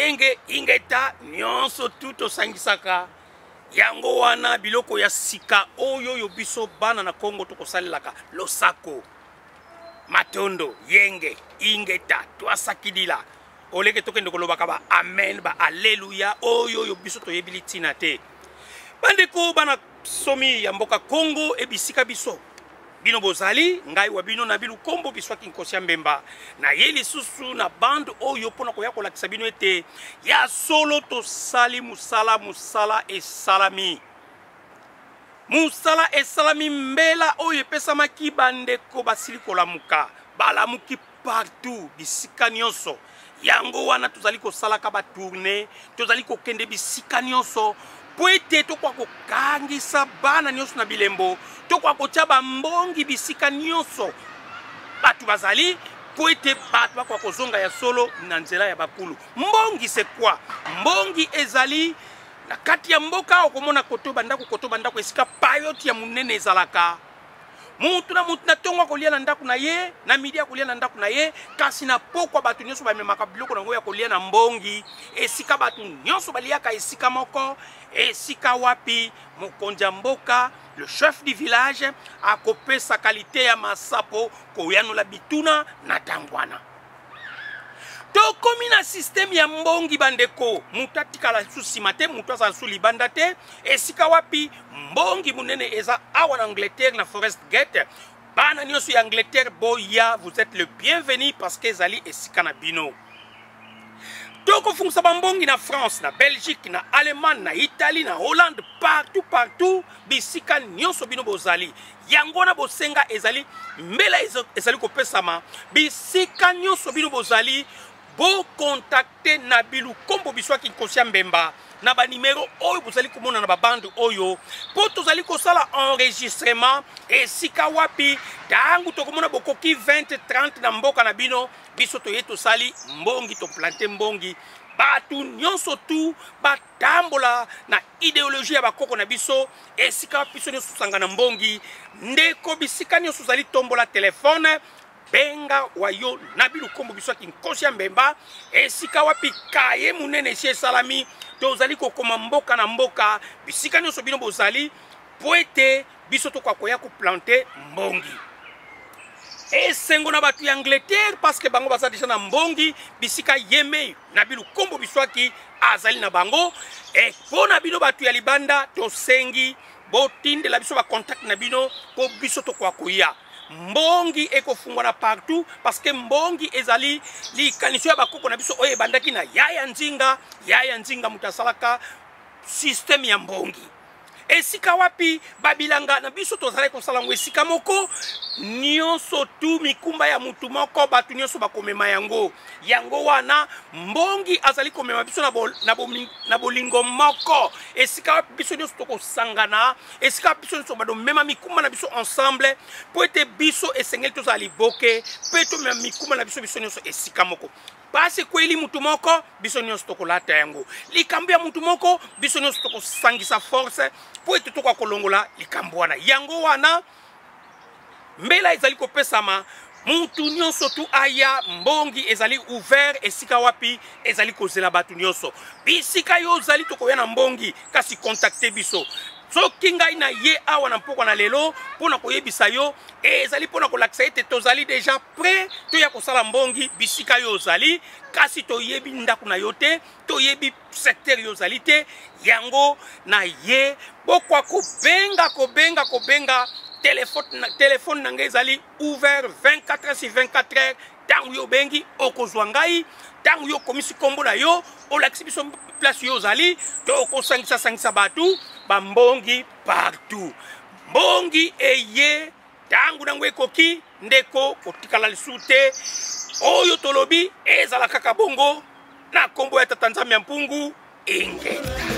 yenge ingeta nyonso tuto sangisaka yango wana biloko ya sika oyo yo biso bana na Kongo tokosalelaka losako matondo yenge ingeta twasakidila oleke tokende kolobaka ba amen ba alleluya oyo yo biso toyebili tina te bandeko bana somi ya mboka Kongo ebisika biso bino bozali ngai wa bino na bilu kombo biswa kinkosia mbemba na yeli susu na band oyo pona koya kolakisa bino ete ya solo to sali musala esalami musala esalami mbela oyo epesamaki bandeko basili kolamuka balamuki partout bisika nyonso yango wana tozali kosalaka ba tourner tozali kokende bisika nyonso po ete tokwa kokangisa bana nyonso na bilembo tokwa kotia bambongi bisika nyonso batu bazali po ete batu bakwa kozonga ya solo na nzela ya bakulu. Mbongi c'est quoi? Mbongi ezali na kati ya mboka okomona kotoba ndako esika payoti ya munene ezalaka mutu na tongo kolia na ndako na ye na midia kolia na ndako na ye kasi na pokwa batu nyonso bamemaka biloko nango ya kolia na mbongi esika batu nyonso baliaka esika moko esika wapi mokonja mboka le chef du village akopesa qualité ya masapo koyanola bituna na tangwana tokomi na système ya mbongi bandeko mutu atikala susi mate mutu azala su libanda te esika wapi mbongi munene eza awa na Angleterre na Forest Gate bana nyonso ya Angleterre boya vous êtes le bienvenu parce que ezali esika na bino toko fungsa bambongi na France na Belgique na Allemagne na Italie na Hollande partout bisika nyonso bino bozali yango na bosenga ezali mbela ezali kopesama bisika nyonso bino bozali bo contacter na bilu kombo biswa kinkosia mbemba na ba numéro oyo bozali komona na ba bande oyo po tozali kosala enregistrement esika wapi tangu tokomona bokoki 20-30 na mboka na bino biso toyeto sali mbongi to planter mbongi batu nyonso tu batambola na idéologie ya bakoko na biso esika wapi biso nyonso sanga na mbongi ndeko bisika nyonso zali tombola telefone benga wayo na bilu kombo biswa kinkosia mbemba esika wapi kaye munene sie salami tozali kokoma mboka na mboka bisika nyonso bino bozali po ete biso tokwa koya koplanter mbongi esengo na batu ya Angleterre parce que bango baza deja na mbongi bisika yeme na bilu kombo biswaki azali na bango e pona bino batu ya libanda tosengi botindela biso ba contact na bino po biso tokwa koya mbongi ekofungwa na partout parce que mbongi ezali likaniso ya bakoko na biso oye bandaki na yaya nzinga mutasalaka système ya mbongi esika wapi babilanga na biso tozali kosala ngo esika moko nyonso tu mikumba ya mutu moko batu nyonso bakomema yango wana mbongi azali komema biso na bolingo moko esika wapi biso nyonso tokosangana esika wapi biso nyonso badomema mikumba na biso ensemble po ete biso esengeli tozali boke pe tomema mikumba na biso nyonso esika moko basi kweli mutu moko biso nyonso tokolata yango likambo ya mutu moko biso nyonso tokosangisa force po ete tokwa kolongola likambo wana yango wana mbela ezali kopesama mutu nyonso tu aya mbongi ezali ouvert esika wapi ezali kozela batu nyonso bisika yo zali tokoya na mbongi kasi contacter biso soki ngai na ye awa na mpoko na lelo pona koyebisa yo ezali pona kolakisa ete tozali deja prêt toya kosala mbongi bisika yo ozali kasi toyebi ndako na yo te toyebi secteur yo ozali te yango na ye bokwa kobenga téléphone na ngai ezali ouvert 24 heures sur 24 heures tangu yo bengi okozwa ngai tangu yo komisi kombo na yo olakisi biso place yo ozali tokosangisa batu bambongi partout mbongi eye tangu nango ekoki ndeko kotikala lisu te oyo tolobi ezala kaka bongo na kombo ya tata Nzambe ya mpungu ingeta